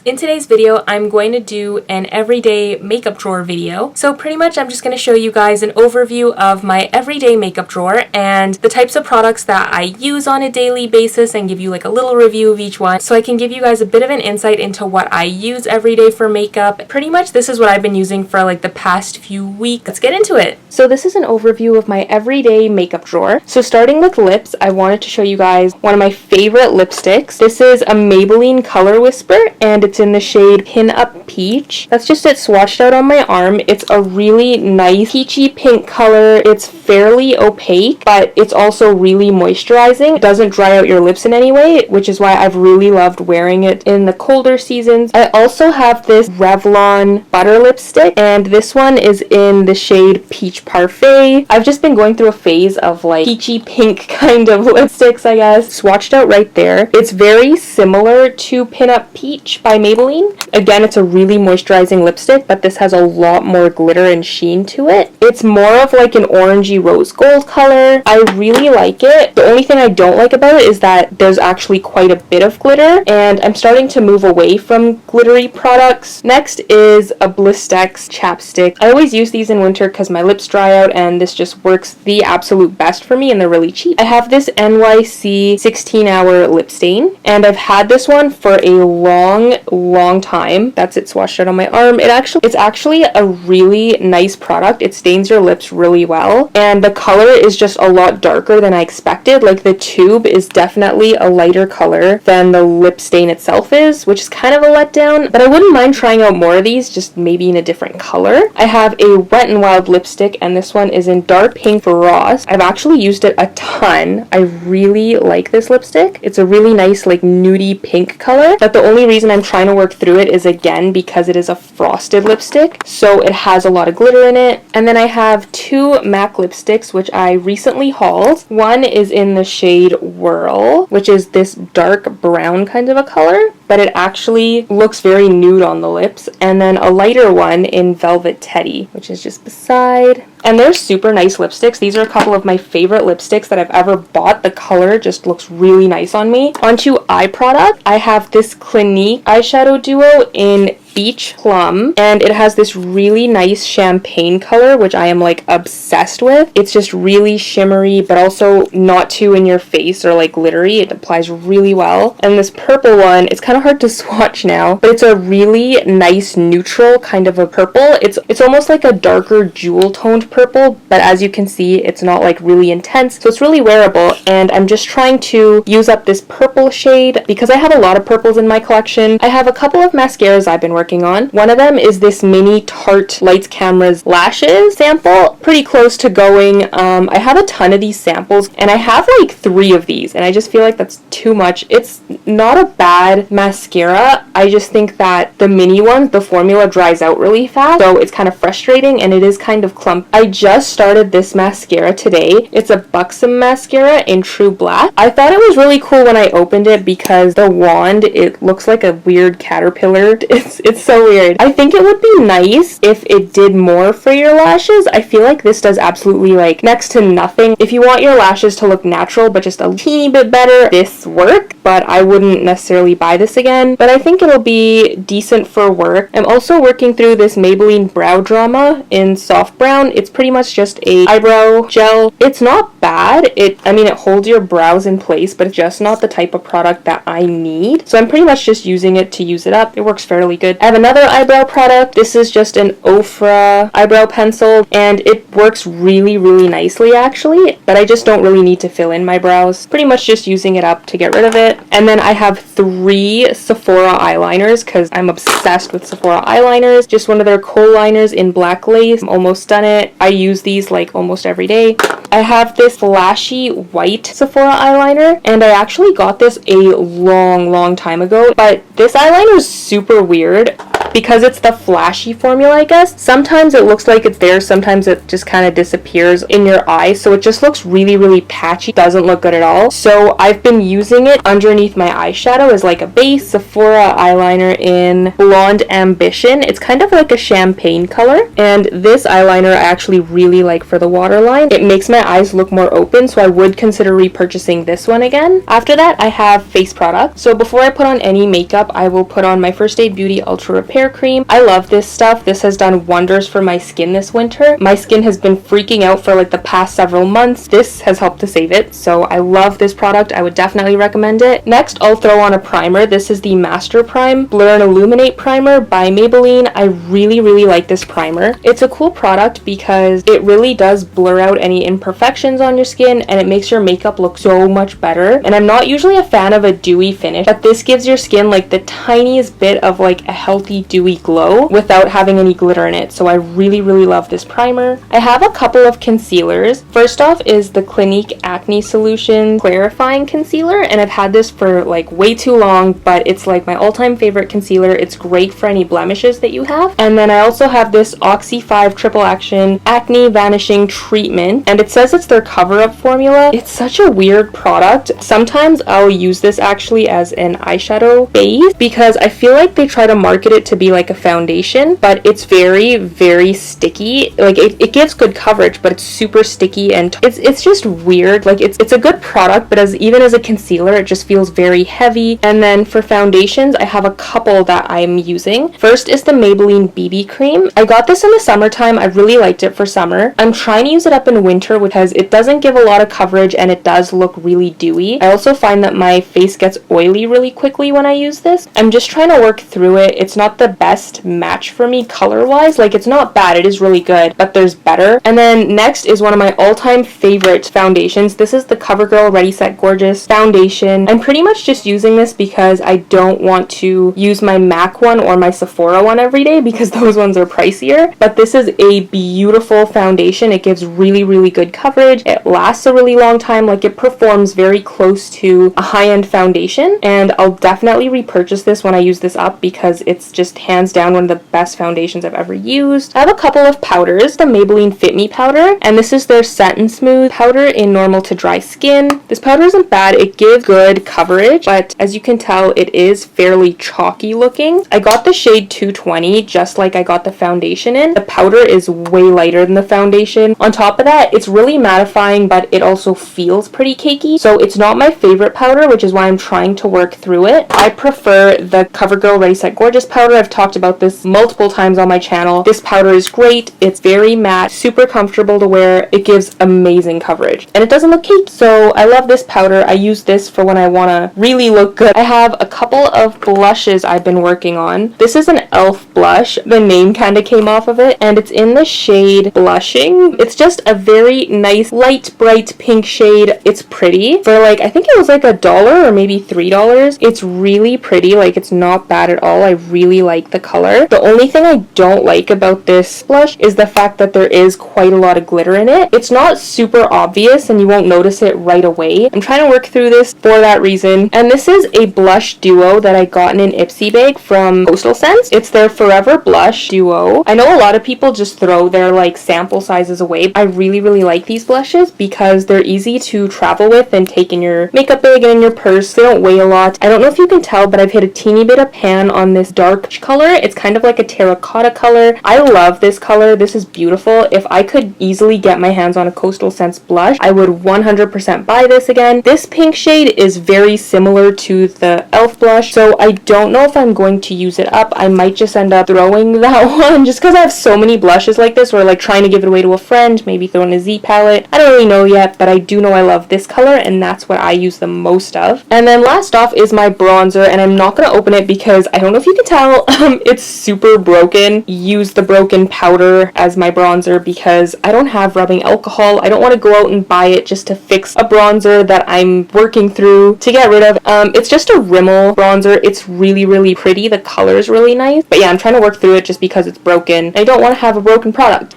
In today's video, I'm going to do an everyday makeup drawer video. So pretty much I'm just going to show you guys an overview of my everyday makeup drawer and the types of products that I use on a daily basis and give you like a little review of each one so I can give you guys a bit of an insight into what I use every day for makeup. Pretty much this is what I've been using for like the past few weeks. Let's get into it. So this is an overview of my everyday makeup drawer. So starting with lips, I wanted to show you guys one of my favorite lipsticks. This is a Maybelline Color Whisper and it's in the shade Pin Up Peach. That's just it swatched out on my arm. It's a really nice peachy pink color. It's fairly opaque, but it's also really moisturizing. It doesn't dry out your lips in any way, which is why I've really loved wearing it in the colder seasons. I also have this Revlon Butter Lipstick, and this one is in the shade Peach Parfait. I've just been going through a phase of like peachy pink kind of lipsticks, I guess. Swatched out right there. It's very similar to Pin Up Peach by Maybelline. Again, it's a really moisturizing lipstick, but this has a lot more glitter and sheen to it. It's more of like an orangey rose gold color. I really like it. The only thing I don't like about it is that there's actually quite a bit of glitter, and I'm starting to move away from glittery products. Next is a Blistex chapstick. I always use these in winter because my lips dry out, and this just works the absolute best for me, and they're really cheap. I have this NYC 16-hour lip stain, and I've had this one for a long time. That's it swatched out on my arm. It's actually a really nice product. It stains your lips really well, and the color is just a lot darker than I expected. Like the tube is definitely a lighter color than the lip stain itself is, which is kind of a letdown, but I wouldn't mind trying out more of these, just maybe in a different color. I have a Wet n Wild lipstick, and this one is in dark pink frost. I've actually used it a ton. I really like this lipstick. It's a really nice like nudie pink color, but the only reason I'm trying to work through it is again because it is a frosted lipstick, so it has a lot of glitter in it. And then I have two MAC lipsticks which I recently hauled. One is in the shade Whirl, which is this dark brown kind of a color, but it actually looks very nude on the lips, and then a lighter one in Velvet Teddy, which is just beside. And they're super nice lipsticks. These are a couple of my favorite lipsticks that I've ever bought. The color just looks really nice on me. Onto eye product, I have this Clinique eyeshadow duo in Beach Plum, and it has this really nice champagne color which I am like obsessed with. It's just really shimmery but also not too in your face or like glittery. It applies really well. And this purple one, it's kind of hard to swatch now, but it's a really nice neutral kind of a purple. It's almost like a darker jewel toned purple, but as you can see it's not like really intense, so it's really wearable. And I'm just trying to use up this purple shade because I have a lot of purples in my collection. I have a couple of mascaras I've been working on. One of them is this mini Tarte Lights Cameras lashes sample, pretty close to going. I have a ton of these samples, and I have like 3 of these, and I just feel like that's too much. It's not a bad mascara. I just think that the mini one, the formula dries out really fast, so it's kind of frustrating, and it is kind of clumpy. I just started this mascara today. It's a Buxom mascara in True Black. I thought it was really cool when I opened it because the wand, it looks like a weird caterpillar. It's so weird. I think it would be nice if it did more for your lashes. I feel like this does absolutely like next to nothing. If you want your lashes to look natural but just a teeny bit better, this work, but I wouldn't necessarily buy this again. But I think it'll be decent for work. I'm also working through this Maybelline Brow Drama in Soft Brown. It's pretty much just a eyebrow gel. It's not bad. It holds your brows in place, but it's just not the type of product that I need. So I'm pretty much just using it to use it up. It works fairly good. I have another eyebrow product. This is just an Ofra eyebrow pencil, and it works really, really nicely actually, but I just don't really need to fill in my brows. Pretty much just using it up to get rid of it. And then I have 3 Sephora eyeliners because I'm obsessed with Sephora eyeliners. Just one of their kohl liners in black lace. I'm almost done it. I use these like almost every day. I have this flashy white Sephora eyeliner, and I actually got this a long time ago, but this eyeliner is super weird. because it's the flashy formula, I guess. Sometimes it looks like it's there, sometimes it just kind of disappears in your eye, so it just looks really, really patchy. Doesn't look good at all. So I've been using it underneath my eyeshadow as like a base. Sephora eyeliner in Blonde Ambition. It's kind of like a champagne color, and this eyeliner I actually really like for the waterline. It makes my eyes look more open, so I would consider repurchasing this one again. After that, I have face product. So before I put on any makeup, I will put on my First Aid Beauty Ultra Repair Cream. I love this stuff. This has done wonders for my skin this winter. My skin has been freaking out for like the past several months. This has helped to save it, so I love this product. I would definitely recommend it. Next, I'll throw on a primer. This is the Master Prime Blur and Illuminate Primer by Maybelline. I really, really like this primer. It's a cool product because it really does blur out any imperfections on your skin, and it makes your makeup look so much better. And I'm not usually a fan of a dewy finish, but this gives your skin like the tiniest bit of like a healthy dewy glow without having any glitter in it. So I really, really love this primer. I have a couple of concealers. First off is the Clinique Acne Solution Clarifying Concealer, and I've had this for like way too long, but it's like my all-time favorite concealer. It's great for any blemishes that you have. And then I also have this Oxy 5 Triple Action Acne Vanishing Treatment, and it says it's their cover-up formula. It's such a weird product. Sometimes I'll use this actually as an eyeshadow base because I feel like they try to market it to be like a foundation, but it's very, very sticky. Like it gives good coverage, but it's super sticky, and it's just weird. Like it's a good product, but even as a concealer, it just feels very heavy. And then for foundations, I have a couple that I'm using. First is the Maybelline BB Cream. I got this in the summertime. I really liked it for summer. I'm trying to use it up in winter because it doesn't give a lot of coverage and it does look really dewy. I also find that my face gets oily really quickly when I use this. I'm just trying to work through it. It's not the best match for me color-wise. Like, it's not bad. It is really good, but there's better. And then next is one of my all-time favorite foundations. This is the CoverGirl Ready Set Gorgeous foundation. I'm pretty much just using this because I don't want to use my MAC one or my Sephora one every day because those ones are pricier. But this is a beautiful foundation. It gives really, really good coverage. It lasts a really long time. Like, it performs very close to a high-end foundation, and I'll definitely repurchase this when I use this up because it's just hands down one of the best foundations I've ever used. I have a couple of powders. The Maybelline Fit Me powder, and this is their Satin Smooth powder in normal to dry skin. This powder isn't bad. It gives good coverage, but as you can tell, it is fairly chalky looking. I got the shade 220 just like I got the foundation in. The powder is way lighter than the foundation. On top of that, it's really mattifying, but it also feels pretty cakey. So it's not my favorite powder, which is why I'm trying to work through it. I prefer the CoverGirl Ready Set Gorgeous powder. I've talked about this multiple times on my channel. This powder is great. It's very matte, super comfortable to wear. It gives amazing coverage, and it doesn't look cakey. So I love this powder. I use this for when I want to really look good. I have a couple of blushes I've been working on. This is an e.l.f. blush. The name kind of came off of it, and it's in the shade Blushing. It's just a very nice, light, bright pink shade. It's pretty. For like, I think it was like $1 or maybe $3. It's really pretty. Like, it's not bad at all. I really like the color. The only thing I don't like about this blush is the fact that there is quite a lot of glitter in it. It's not super obvious and you won't notice it right away. I'm trying to work through this for that reason. And this is a blush duo that I got in an Ipsy bag from Coastal Scents. It's their Forever Blush Duo. I know a lot of people just throw their like sample sizes away. I really, really like these blushes because they're easy to travel with and take in your makeup bag and in your purse. They don't weigh a lot. I don't know if you can tell, but I've hit a teeny bit of pan on this dark color. It's kind of like a terracotta color. I love this color. This is beautiful. If I could easily get my hands on a Coastal Scents blush, I would 100% buy this again. This pink shade is very similar to the e.l.f. blush, so I don't know if I'm going to use it up. I might just end up throwing that one just because I have so many blushes like this, or like trying to give it away to a friend, maybe throw in a Z palette. I don't really know yet, but I do know I love this color, and that's what I use the most of. And then last off is my bronzer, and I'm not going to open it because I don't know if you can tell, it's super broken. Use the broken powder as my bronzer because I don't have rubbing alcohol. I don't want to go out and buy it just to fix a bronzer that I'm working through to get rid of. It's just a Rimmel bronzer. It's really, really pretty. The color is really nice. But yeah, I'm trying to work through it just because it's broken. I don't want to have a broken product.